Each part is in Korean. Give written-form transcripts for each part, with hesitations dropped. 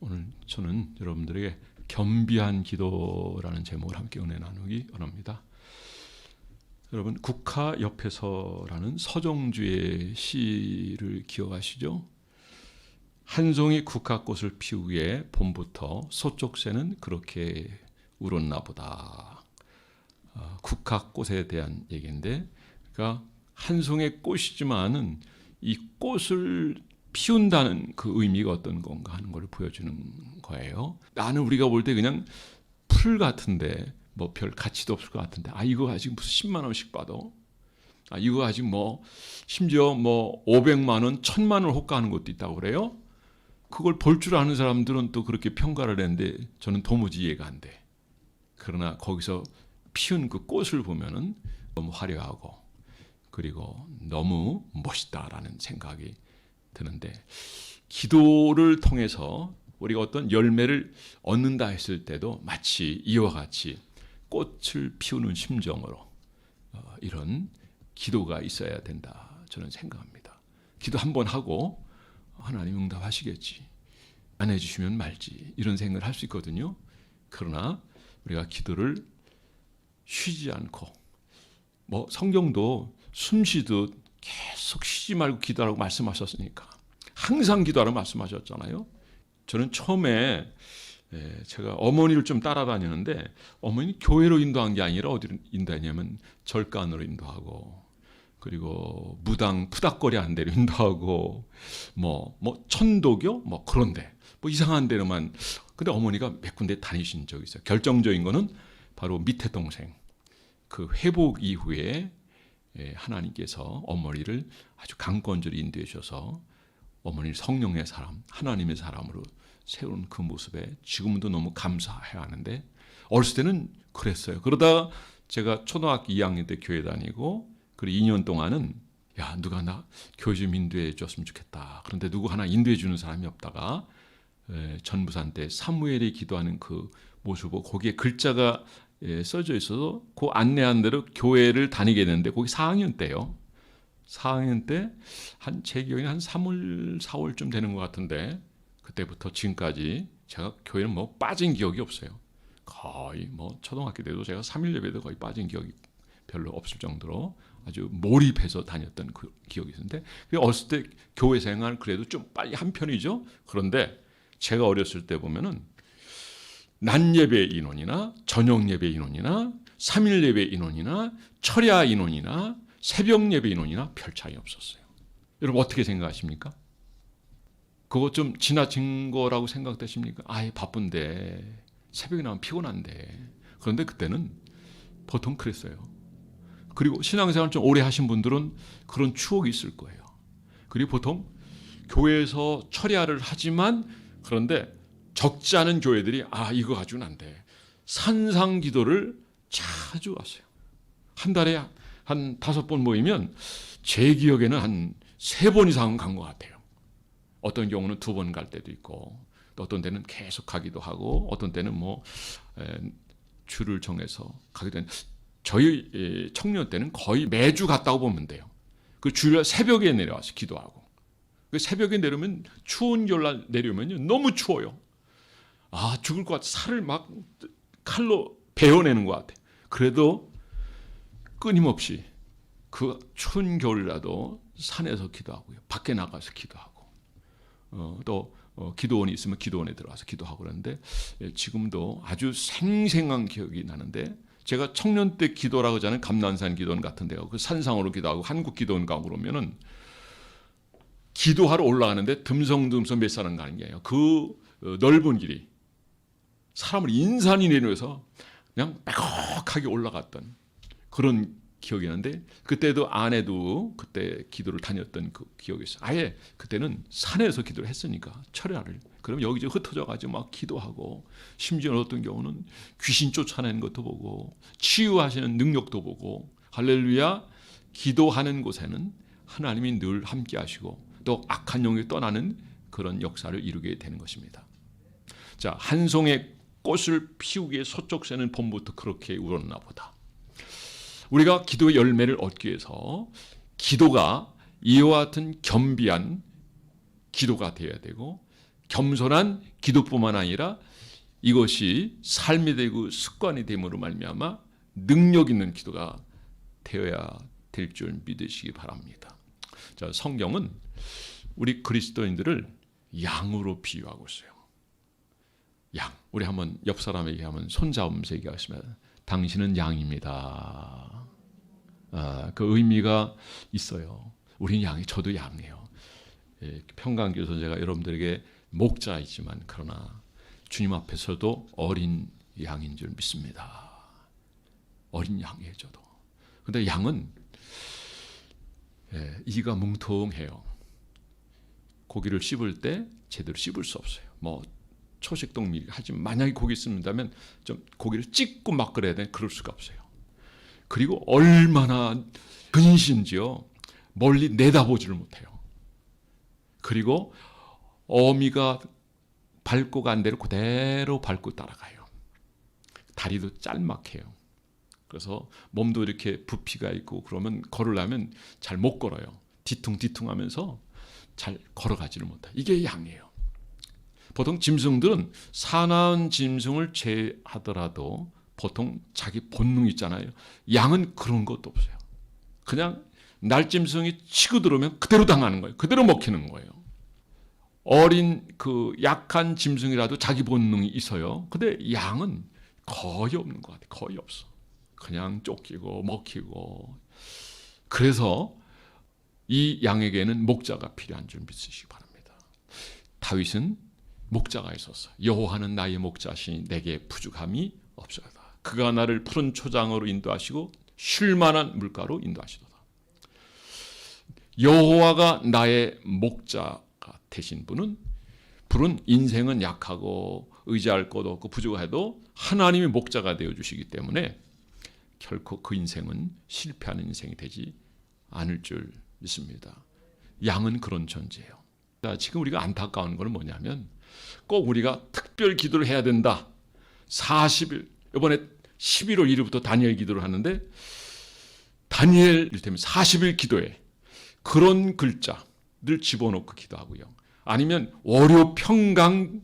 오늘 저는 여러분들에게 겸비한 기도라는 제목을 함께 은혜 나누기 원합니다. 여러분 국화 옆에서라는 서정주의 시를 기억하시죠? 한 송이 국화꽃을 피우기에 봄부터 소쪽새는 그렇게 울었나 보다. 국화꽃에 대한 얘기인데, 그러니까 한 송의 꽃이지만은 이 꽃을 피운다는 그 의미가 어떤 건가 하는 걸 보여주는 거예요. 나는 우리가 볼 때 그냥 풀 같은데 뭐 별 가치도 없을 것 같은데, 이거 가지고 무슨 10만 원씩 받아? 이거 가지고 뭐 심지어 뭐 500만 원, 1000만 원 호가하는 것도 있다고 그래요. 그걸 볼 줄 아는 사람들은 또 그렇게 평가를 했는데 저는 도무지 이해가 안 돼. 그러나 거기서 피운 그 꽃을 보면은 너무 화려하고 그리고 너무 멋있다라는 생각이 드는데, 기도를 통해서 우리가 어떤 열매를 얻는다 했을 때도 마치 이와 같이 꽃을 피우는 심정으로 이런 기도가 있어야 된다 저는 생각합니다. 기도 한번 하고 하나님 응답하시겠지, 안 해주시면 말지, 이런 생각을 할 수 있거든요. 그러나 우리가 기도를 쉬지 않고, 뭐 성경도 숨 쉬듯 계속 쉬지 말고 기도하라고 말씀하셨으니까 항상 기도하라고 말씀하셨잖아요. 저는 처음에 제가 어머니를 좀 따라다니는데, 어머니 교회로 인도한 게 아니라 어디로 인도했냐면 절간으로 인도하고, 그리고 무당 푸닥거리 하는 데로 인도하고, 뭐 천도교 뭐 그런데 뭐 이상한 데로만. 근데 어머니가 몇 군데 다니신 적이 있어요. 결정적인 거는 바로 밑에 동생 그 회복 이후에 하나님께서 어머니를 아주 강권적으로 인도해 주셔서 어머니를 성령의 사람, 하나님의 사람으로 세운 그 모습에 지금도 너무 감사해야 하는데, 어렸을 때는 그랬어요. 그러다 제가 초등학교 2학년 때 교회 다니고, 그리고 2년 동안은 누가 나 교회 좀 인도해 줬으면 좋겠다. 그런데 누구 하나 인도해 주는 사람이 없다가 전부산 때 사무엘이 기도하는 그 모습을 보고 거기에 글자가 써져 있어서 그 안내한 대로 교회를 다니게 됐는데, 거기 4학년 때요. 4학년 때 제 기억에 한 3월, 4월쯤 되는 것 같은데, 그때부터 지금까지 제가 교회는 뭐 빠진 기억이 없어요. 거의 뭐 초등학교 때도 제가 3일 예배도 거의 빠진 기억이 별로 없을 정도로 아주 몰입해서 다녔던 그 기억이 있는데, 어렸을 때 교회 생활 그래도 좀 빨리 한 편이죠. 그런데 제가 어렸을 때 보면은 낮 예배 인원이나 저녁 예배 인원이나 3일 예배 인원이나 철야 인원이나 새벽 예배 인원이나 별 차이 없었어요. 여러분 어떻게 생각하십니까? 그거 좀 지나친 거라고 생각되십니까? 바쁜데 새벽에 나오면 피곤한데. 그런데 그때는 보통 그랬어요. 그리고 신앙생활 좀 오래 하신 분들은 그런 추억이 있을 거예요. 그리고 보통 교회에서 철야를 하지만, 그런데 적지 않은 교회들이 이거 가지고는 안 돼, 산상 기도를 자주 왔어요. 한 달에 한 5번 모이면 제 기억에는 한 3번 이상은 간 것 같아요. 어떤 경우는 2번 갈 때도 있고, 또 어떤 때는 계속 가기도 하고, 어떤 때는 뭐 줄을 정해서 가기도 했는데, 저희 청년 때는 거의 매주 갔다고 보면 돼요. 그 주일 새벽에 내려와서 기도하고, 그 새벽에 내려오면 추운 겨울날 내려오면 너무 추워요. 죽을 것 같아. 살을 막 칼로 베어내는 것 같아. 그래도 끊임없이 그 추운 겨울이라도 산에서 기도하고요, 밖에 나가서 기도하고, 또 기도원이 있으면 기도원에 들어가서 기도하고 그러는데, 지금도 아주 생생한 기억이 나는데, 제가 청년 때 기도라고 하잖아요. 감난산 기도원 같은 데 가고 그 산상으로 기도하고 한국 기도원 가고 그러면은 기도하러 올라가는데 듬성듬성 몇 사람 가는 게 아니에요. 그 넓은 길이 사람을 인산이 내려서 그냥 빼곡하게 올라갔던 그런 기억이 나는데, 그때도 아내도 그때 기도를 다녔던 그 기억이 있어요. 아예 그때는 산에서 기도를 했으니까 철야를. 그럼 여기저기 흩어져 가지고 막 기도하고, 심지어 어떤 경우는 귀신 쫓아내는 것도 보고 치유하시는 능력도 보고, 할렐루야, 기도하는 곳에는 하나님이 늘 함께 하시고 또 악한 영이 떠나는 그런 역사를 이루게 되는 것입니다. 자, 한 송의 꽃을 피우기에 소쪽새는 봄부터 그렇게 울었나 보다. 우리가 기도의 열매를 얻기 위해서 기도가 이와 같은 겸비한 기도가 되어야 되고, 겸손한 기도뿐만 아니라 이것이 삶이 되고 습관이 됨으로 말미암아 능력 있는 기도가 되어야 될 줄 믿으시기 바랍니다. 자, 성경은 우리 그리스도인들을 양으로 비유하고 있어요. 양. 우리 한번 옆 사람에게 한번 손잡으면서 얘기하시면 당신은 양입니다. 그 의미가 있어요. 우린 양이, 저도 양이에요. 평강교 선생가 여러분들에게 목자이지만 그러나 주님 앞에서도 어린 양인 줄 믿습니다. 어린 양이에요, 저도. 근데 양은 이가 뭉텅해요. 고기를 씹을 때 제대로 씹을 수 없어요. 뭐 초식동물 하지만 만약에 고기 씹는다면 좀 고기를 찢고 막 그래야 돼. 그럴 수가 없어요. 그리고 얼마나 근신지요. 멀리 내다보지를 못해요. 그리고 어미가 밟고 간 대로 그대로 밟고 따라가요. 다리도 짤막해요. 그래서 몸도 이렇게 부피가 있고 그러면 걸으려면 잘 못 걸어요. 뒤퉁뒤퉁 하면서 잘 걸어가지를 못해요. 이게 양이에요. 보통 짐승들은 사나운 짐승을 제하더라도 보통 자기 본능 있잖아요. 양은 그런 것도 없어요. 그냥 날짐승이 치고 들어오면 그대로 당하는 거예요. 그대로 먹히는 거예요. 어린 그 약한 짐승이라도 자기 본능이 있어요. 근데 양은 거의 없는 것 같아요. 거의 없어. 그냥 쫓기고 먹히고. 그래서 이 양에게는 목자가 필요한 줄 믿으시기 바랍니다. 다윗은 목자가 있었어요. 여호와는 나의 목자시니 내게 부족함이 없어다. 그가 나를 푸른 초장으로 인도하시고 쉴 만한 물가로 인도하시도다. 여호와가 나의 목자가 되신 분은 인생은 약하고 의지할 것 없고 부족해도 하나님이 목자가 되어주시기 때문에 결코 그 인생은 실패하는 인생이 되지 않을 줄 믿습니다. 양은 그런 존재예요. 지금 우리가 안타까운 건 뭐냐면 꼭 우리가 특별 기도를 해야 된다. 40일, 이번에 11월 1일부터 다니엘 기도를 하는데 다니엘 이를테면 40일 기도에 그런 글자를 집어넣고 기도하고요. 아니면 월요 평강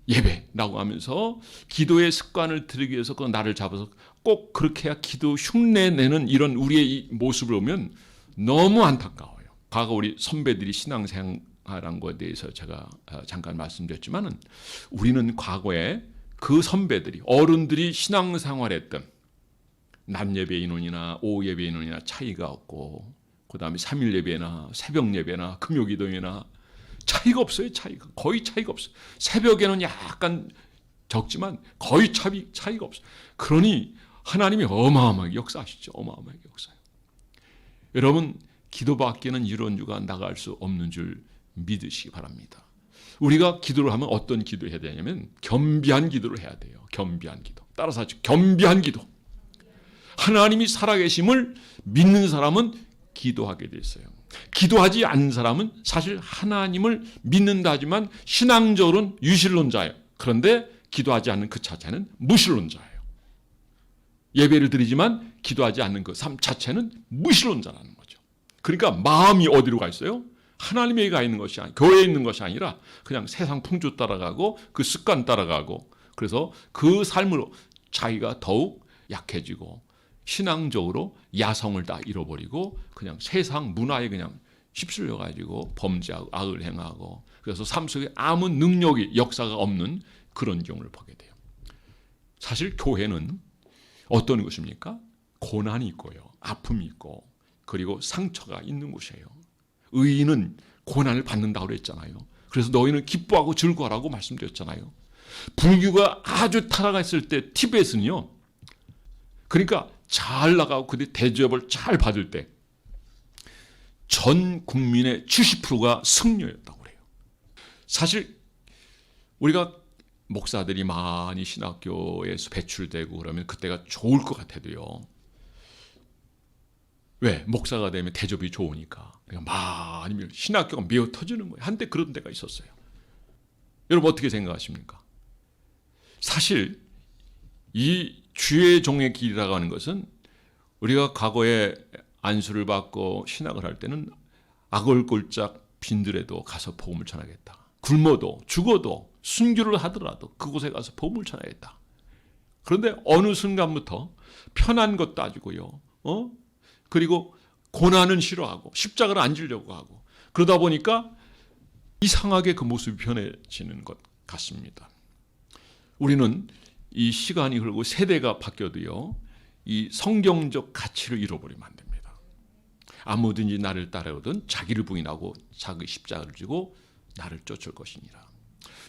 예배라고 하면서 기도의 습관을 들이기 위해서 그 날을 잡아서 꼭 그렇게 해야 기도 흉내내는 이런 우리의 이 모습을 보면 너무 안타까워요. 과거 우리 선배들이 신앙생활한 것에 대해서 제가 잠깐 말씀드렸지만은 우리는 과거에 그 선배들이 어른들이 신앙생활했던 낮 예배 인원이나 오후 예배 인원이나 차이가 없고 그 다음에 3일 예배나 새벽 예배나 금요 기도회나 차이가 없어요. 거의 차이가 없어요. 새벽에는 약간 적지만 거의 차이가 없어요. 그러니 하나님이 어마어마하게 역사하시죠. 어마어마하게 역사해요. 여러분 기도밖에는 이런 유가 나갈 수 없는 줄 믿으시기 바랍니다. 우리가 기도를 하면 어떤 기도를 해야 되냐면 겸비한 기도를 해야 돼요. 겸비한 기도. 따라서 하죠. 겸비한 기도. 하나님이 살아계심을 믿는 사람은 기도하게 돼 있어요. 기도하지 않는 사람은 사실 하나님을 믿는다 하지만 신앙적으로는 유실론자예요. 그런데 기도하지 않는 그 자체는 무실론자예요. 예배를 드리지만 기도하지 않는 그 삶 자체는 무실론자라는 거죠. 그러니까 마음이 어디로 가 있어요? 하나님에게 가 있는 것이 아니라 교회에 있는 것이 아니라 그냥 세상 풍조 따라가고 그 습관 따라가고 그래서 그 삶으로 자기가 더욱 약해지고 신앙적으로 야성을 다 잃어버리고 그냥 세상 문화에 그냥 휩쓸려 가지고 범죄하고 악을 행하고 그래서 삶 속에 아무 능력이 역사가 없는 그런 경우를 보게 돼요. 사실 교회는 어떤 것입니까? 고난이 있고요. 아픔이 있고 그리고 상처가 있는 곳이에요. 의인은 고난을 받는다고 그랬잖아요. 그래서 너희는 기뻐하고 즐거워하라고 말씀드렸잖아요. 불교가 아주 타락했을 때 티베트는요. 그러니까 잘 나가고 그들 대접을 잘 받을 때 전 국민의 70%가 승려였다고 그래요. 사실 우리가 목사들이 많이 신학교에서 배출되고 그러면 그때가 좋을 것 같아도요. 왜? 목사가 되면 대접이 좋으니까. 그러니까 많이 신학교가 메어 터지는 거예요. 한때 그런 데가 있었어요. 여러분 어떻게 생각하십니까? 사실 이 주의 종의 길이라고 하는 것은 우리가 과거에 안수를 받고 신학을 할 때는 악을골짝 빈들에도 가서 복음을 전하겠다. 굶어도 죽어도 순교를 하더라도 그곳에 가서 복음을 전하겠다. 그런데 어느 순간부터 편한 것 따지고요. 그리고 고난은 싫어하고 십자가를 안 지려고 하고 그러다 보니까 이상하게 그 모습이 변해지는 것 같습니다. 우리는 이 시간이 흐르고 세대가 바뀌어도요. 이 성경적 가치를 잃어버리면 안 됩니다. 아무든지 나를 따라오든 자기를 부인하고 자기 십자가를 지고 나를 쫓을 것이니라.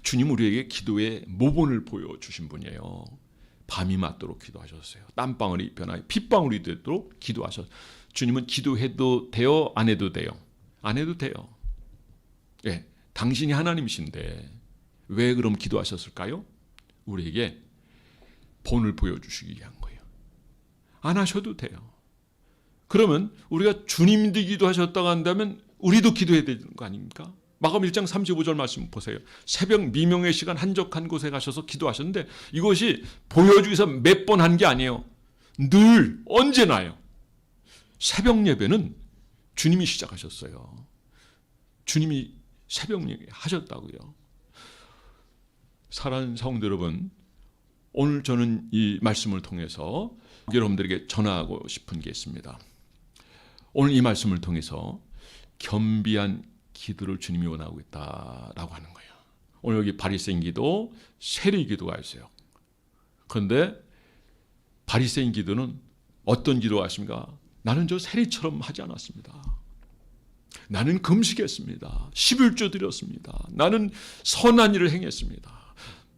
주님 우리에게 기도의 모본을 보여주신 분이에요. 밤이 맞도록 기도하셨어요. 땀방울이 변하여 핏방울이 되도록 기도하셨어요. 주님은 기도해도 돼요? 안 해도 돼요? 안 해도 돼요. 예, 당신이 하나님이신데 왜 그럼 기도하셨을까요? 우리에게 본을 보여주시기 위한 거예요. 안 하셔도 돼요. 그러면 우리가 주님도 기도하셨다고 한다면 우리도 기도해야 되는 거 아닙니까? 마가음 1장 35절 말씀 보세요. 새벽 미명의 시간 한적한 곳에 가셔서 기도하셨는데 이것이 보여주기 위해서 몇 번 한 게 아니에요. 늘 언제나요. 새벽 예배는 주님이 시작하셨어요. 주님이 새벽 예배 하셨다고요. 사랑하는 성도 여러분, 오늘 저는 이 말씀을 통해서 여러분들에게 전하고 싶은 게 있습니다. 오늘 이 말씀을 통해서 겸비한 기도를 주님이 원하고 있다라고 하는 거예요. 오늘 여기 바리새인 기도, 세리 기도가 있어요. 그런데 바리새인 기도는 어떤 기도가 있습니까? 나는 저 세리처럼 하지 않았습니다. 나는 금식했습니다. 11조 드렸습니다. 나는 선한 일을 행했습니다.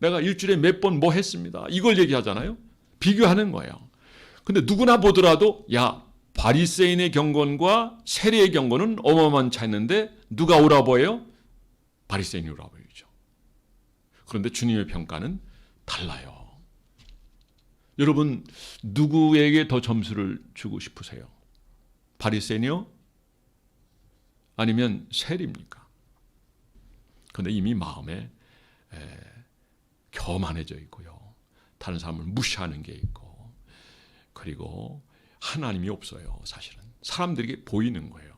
내가 일주일에 몇 번 뭐 했습니다. 이걸 얘기하잖아요. 비교하는 거예요. 근데 누구나 보더라도 야 바리새인의 경건과 세리의 경건은 어마어마한 차이인데 누가 옳아 보여요? 바리새인이 옳아 보이죠. 그런데 주님의 평가는 달라요. 여러분 누구에게 더 점수를 주고 싶으세요? 바리새인이요? 아니면 세리입니까? 그런데 이미 마음에 교만해져 있고요. 다른 사람을 무시하는 게 있고 그리고 하나님이 없어요. 사실은 사람들에게 보이는 거예요.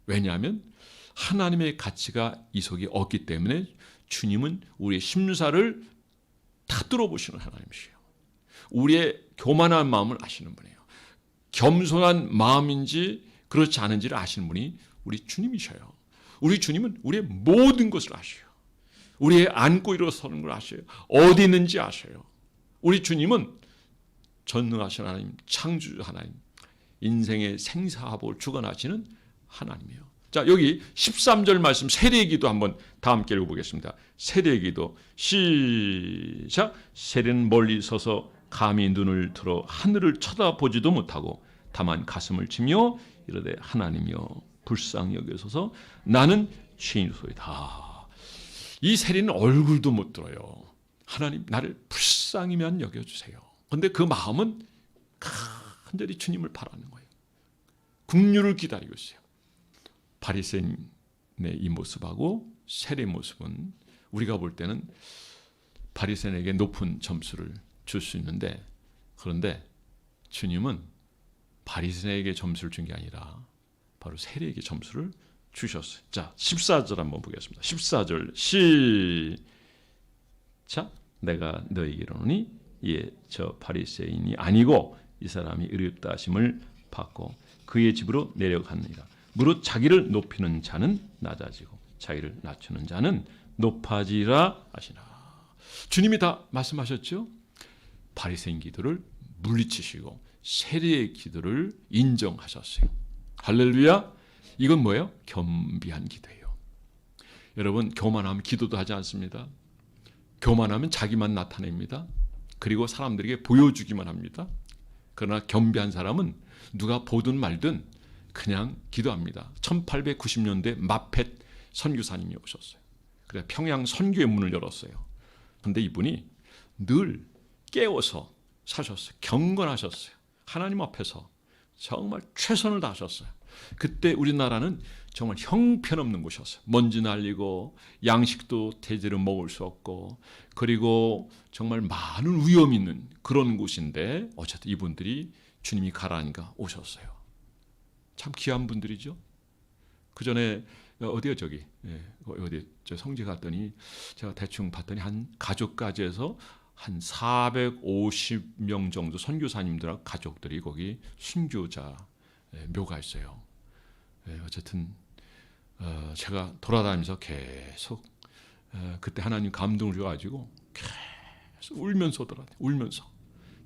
왜냐하면 하나님의 가치가 이 속에 없기 때문에 주님은 우리의 심사를 다 뚫어보시는 하나님이시에요. 우리의 교만한 마음을 아시는 분이에요. 겸손한 마음인지 그렇지 않은지를 아시는 분이 우리 주님이셔요. 우리 주님은 우리의 모든 것을 아셔요. 우리의 안고 일어서는 걸 아셔요. 어디 있는지 아셔요. 우리 주님은 전능하신 하나님, 창조주 하나님, 인생의 생사화복을 주관하시는 하나님이에요. 자, 여기 13절 말씀 세리의 기도 한번 다 함께 읽어보겠습니다. 세리의 기도 시작. 세리는 멀리 서서 감히 눈을 들어 하늘을 쳐다보지도 못하고 다만 가슴을 치며 이르되 하나님이여 불쌍히 여기소서 나는 죄인이소이다. 이 세리는 얼굴도 못 들어요. 하나님 나를 불쌍히만 여겨주세요. 그런데 그 마음은 간절히 주님을 바라는 거예요. 긍휼을 기다리고 있어요. 바리새인의 이 모습하고 세리의 모습은 우리가 볼 때는 바리새인에게 높은 점수를 줄 수 있는데 그런데 주님은 바리새인에게 점수를 준 게 아니라 바로 세리에게 점수를 주셨어요. 자, 14절 한번 보겠습니다. 14절 시작. 내가 너희에게 이르노니 이에 저 바리새인이 아니고 이 사람이 의롭다 하심을 받고 그의 집으로 내려갔느니라. 무릇 자기를 높이는 자는 낮아지고 자기를 낮추는 자는 높아지라 하시나. 주님이 다 말씀하셨죠. 바리새인 기도를 물리치시고 세리의 기도를 인정하셨어요. 할렐루야. 이건 뭐예요? 겸비한 기도예요. 여러분 교만하면 기도도 하지 않습니다. 교만하면 자기만 나타냅니다. 그리고 사람들에게 보여주기만 합니다. 그러나 겸비한 사람은 누가 보든 말든 그냥 기도합니다. 1890년대 마펫 선교사님이 오셨어요. 그래서 평양 선교의 문을 열었어요. 그런데 이분이 늘 깨워서 사셨어요. 경건하셨어요. 하나님 앞에서 정말 최선을 다하셨어요. 그때 우리나라는 정말 형편없는 곳이었어요. 먼지 날리고 양식도 제대로 먹을 수 없고 그리고 정말 많은 위험 있는 그런 곳인데 어쨌든 이분들이 주님이 가라니까 오셨어요. 참 귀한 분들이죠. 그 전에 어디요 저기 어디 저 성지 갔더니 제가 대충 봤더니 한 가족까지 해서 한 450명 정도 선교사님들하고 가족들이 거기 순교자 묘가 있어요. 어쨌든 제가 돌아다니면서 계속 그때 하나님 감동을 줘가지고 계속 울면서 돌아다녀. 울면서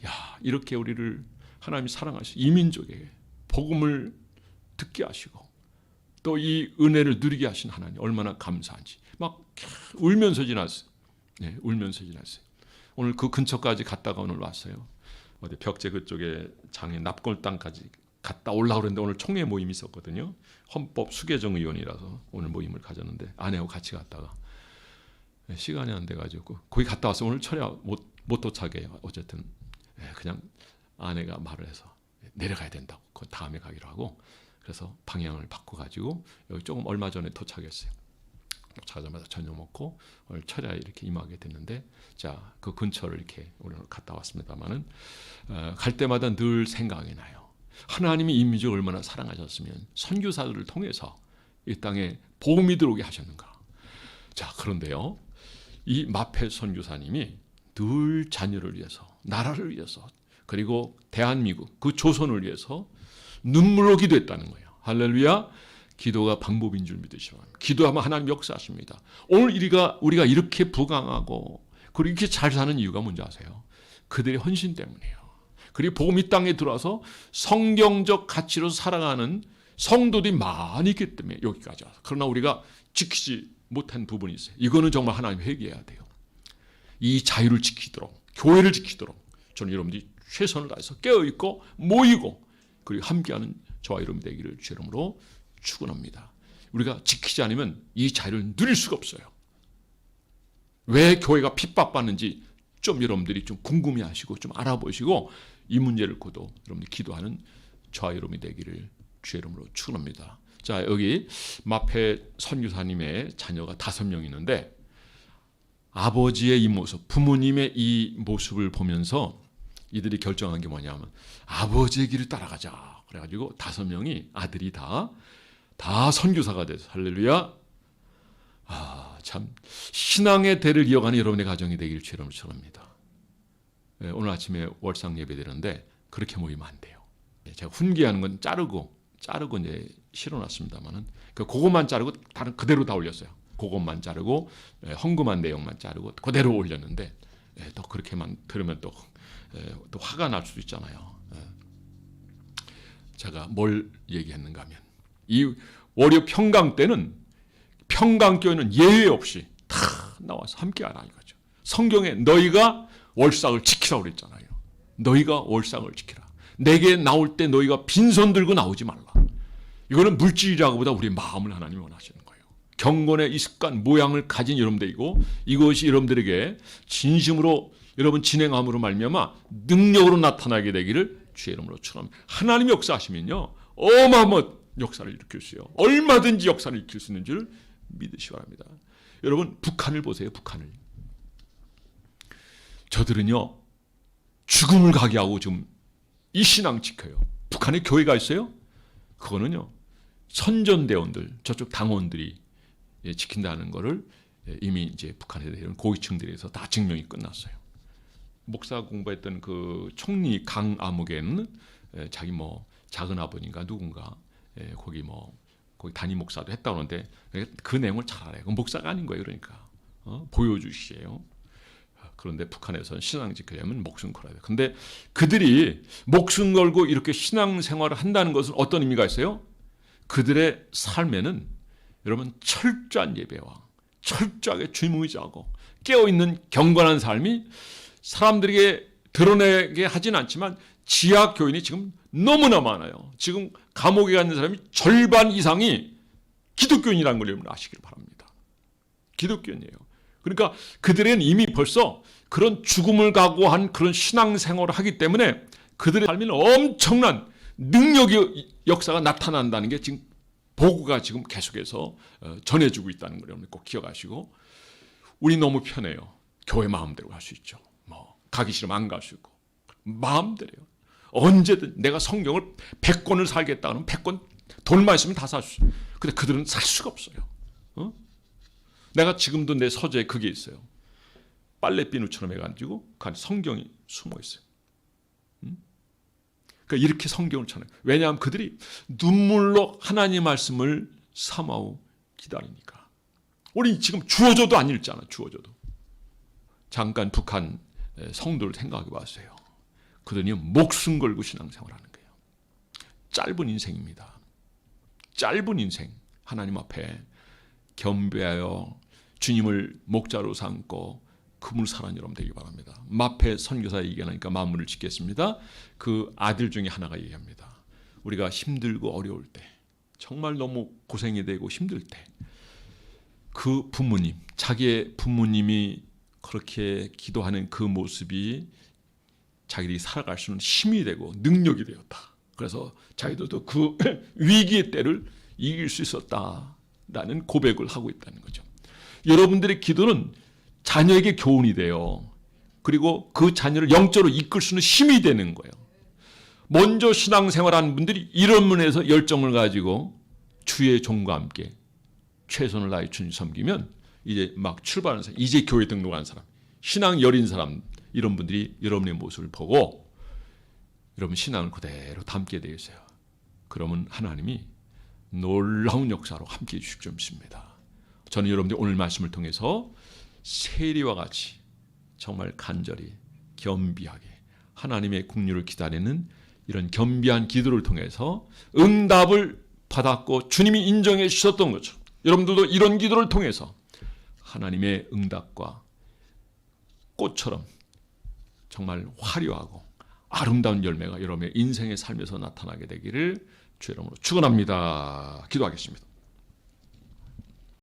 야 이렇게 우리를 하나님이 사랑하시고 이민족에게 복음을 듣게 하시고 또 이 은혜를 누리게 하신 하나님 얼마나 감사한지 막 울면서 지났어요. 네, 울면서 지났어요. 오늘 그 근처까지 갔다가 오늘 왔어요. 어디 벽제 그쪽에 장애 납골 땅까지 갔다 올라오고 그랬는데 오늘 총회 모임이 있었거든요. 헌법 수개정 의원이라서 오늘 모임을 가졌는데 아내하고 같이 갔다가 시간이 안 돼가지고 거기 갔다 와서 오늘 철야 못 도착해요. 어쨌든 그냥 아내가 말을 해서 내려가야 된다고 그 다음에 가기로 하고 그래서 방향을 바꿔가지고 여기 조금 얼마 전에 도착했어요. 도착하자마자 저녁 먹고 오늘 철야에 이렇게 임하게 됐는데 자 그 근처를 이렇게 오늘 갔다 왔습니다만은 갈 때마다 늘 생각이 나요. 하나님이 이 민족을 얼마나 사랑하셨으면 선교사들을 통해서 이 땅에 복음이 들어오게 하셨는가. 자 그런데요 이 마페 선교사님이 늘 자녀를 위해서 나라를 위해서 그리고 대한민국 그 조선을 위해서 눈물로 기도했다는 거예요. 할렐루야. 기도가 방법인 줄 믿으시오. 기도하면 하나님 역사하십니다. 오늘 우리가 이렇게 부강하고 그리고 이렇게 잘 사는 이유가 뭔지 아세요? 그들의 헌신 때문이에요. 그리고 복음 이 땅에 들어와서 성경적 가치로 살아가는 성도들이 많이 있기 때문에 여기까지 와서. 그러나 우리가 지키지 못한 부분이 있어요. 이거는 정말 하나님 회개해야 돼요. 이 자유를 지키도록 교회를 지키도록 저는 여러분들이 최선을 다해서 깨어있고 모이고 그리고 함께하는 저와 여러분 되기를 주 이름으로 축원합니다. 우리가 지키지 않으면 이 자유를 누릴 수가 없어요. 왜 교회가 핍박받는지 좀 여러분들이 좀 궁금해하시고 좀 알아보시고 이 문제를 고도 여러분들이 기도하는 저와 여러분이 되기를 주 이름으로 축원합니다. 자 여기 마페 선교사님의 자녀가 5명 있는데 아버지의 이 모습, 부모님의 이 모습을 보면서 이들이 결정한 게 뭐냐면 아버지의 길을 따라가자. 그래가지고 5명이 아들이 다 선교사가 돼서 할렐루야. 참 신앙의 대를 이어가는 여러분의 가정이 되기를 주님으로 축원합니다. 오늘 아침에 월상 예배 드렸는데 그렇게 모이면 안 돼요. 제가 훈계하는 건 자르고 이제 실어놨습니다만은 그것만 자르고 다른 그대로 다 올렸어요. 그것만 자르고 헌금한 내용만 자르고 그대로 올렸는데 또 그렇게만 들으면 또 화가 날 수도 있잖아요. 제가 뭘 얘기했는가 하면 이 월요 평강 때는 평강교회는 예외 없이 다 나와서 함께 하라 이거죠. 성경에 너희가 월삭을 지키라고 그랬잖아요. 너희가 월삭을 지키라. 내게 나올 때 너희가 빈손 들고 나오지 말라. 이거는 물질이라고보다 우리 마음을 하나님이 원하시는 거예요. 경건의 이 습관 모양을 가진 여러분들이고 이것이 여러분들에게 진심으로 여러분 진행함으로 말미암아 능력으로 나타나게 되기를 주의 이름으로 축원합니다. 하나님이 역사하시면요 어마어마한 역사를 일으킬 수 있어요. 얼마든지 역사를 일으킬 수 있는 줄 믿으시기 바랍니다. 여러분 북한을 보세요. 북한을. 저들은요 죽음을 가게 하고 지금 이 신앙 지켜요. 북한에 교회가 있어요? 그거는요 선전대원들 저쪽 당원들이 지킨다는 거를 이미 이제 북한에 대한 고위층들에서 다 증명이 끝났어요. 목사 공부했던 그 총리 강아무개는 자기 뭐 작은 아버님과 누군가 거기 담임 목사도 했다고 하는데 그 내용을 잘 알아요. 목사가 아닌 거예요. 그러니까 보여주시에요. 그런데 북한에서는 신앙 지키려면 목숨 걸어야 돼요. 근데 그들이 목숨 걸고 이렇게 신앙 생활을 한다는 것은 어떤 의미가 있어요? 그들의 삶에는 여러분 철저한 예배와 철저하게 주님 의지하고 깨어있는 경건한 삶이 사람들에게 드러내게 하진 않지만 지하 교인이 지금 너무나 많아요. 지금 감옥에 가 있는 사람이 절반 이상이 기독교인이라는 걸 여러분 아시길 바랍니다. 기독교인이에요. 그러니까 그들은 이미 벌써 그런 죽음을 각오한 그런 신앙생활을 하기 때문에 그들의 삶에는 엄청난 능력의 역사가 나타난다는 게 지금 보고가 지금 계속해서 전해지고 있다는 걸 여러분 꼭 기억하시고 우리 너무 편해요. 교회 마음대로 갈 수 있죠. 가기 싫으면 안 갈 수 있고 마음대로요. 언제든 내가 성경을 100권을 살겠다 하면 100권 돈만 있으면 다 살 수 있어요. 근데 그들은 살 수가 없어요. 어? 내가 지금도 내 서재에 그게 있어요. 빨래비누처럼 해가지고 그 안에 성경이 숨어 있어요. 그러니까 이렇게 성경을 찾아요. 왜냐하면 그들이 눈물로 하나님 말씀을 삼아오 기다리니까. 우리 지금 주어져도 안 읽잖아. 주어져도. 잠깐 북한 성도를 생각해 봤어요. 그들이 목숨 걸고 신앙생활하는 거예요. 짧은 인생입니다. 짧은 인생 하나님 앞에 겸비하여 주님을 목자로 삼고 그분을 사랑하는 여러분 되기 바랍니다. 마페 선교사 얘기하니까 마무리를 짓겠습니다. 그 아들 중에 하나가 얘기합니다. 우리가 힘들고 어려울 때, 정말 너무 고생이 되고 힘들 때, 그 부모님, 자기의 부모님이 그렇게 기도하는 그 모습이 자기들이 살아갈 수 있는 힘이 되고 능력이 되었다. 그래서 자기들도 그 위기의 때를 이길 수 있었다라는 고백을 하고 있다는 거죠. 여러분들의 기도는 자녀에게 교훈이 돼요. 그리고 그 자녀를 영적으로 이끌 수 있는 힘이 되는 거예요. 먼저 신앙생활하는 분들이 이런 면에서 열정을 가지고 주의 종과 함께 최선을 다해 주님 섬기면 이제 막 출발하는 사람, 이제 교회 등록하는 사람, 신앙 여린 사람, 이런 분들이 여러분의 모습을 보고 여러분 신앙을 그대로 담게 되어 있어요. 그러면 하나님이 놀라운 역사로 함께해 주실 줄 믿습니다. 저는 여러분들 오늘 말씀을 통해서 세리와 같이 정말 간절히 겸비하게 하나님의 국류를 기다리는 이런 겸비한 기도를 통해서 응답을 받았고 주님이 인정해 주셨던 거죠. 여러분들도 이런 기도를 통해서 하나님의 응답과 꽃처럼 정말 화려하고 아름다운 열매가 여러분의 인생의 삶에서 나타나게 되기를 주 이름으로 축원합니다. 기도하겠습니다.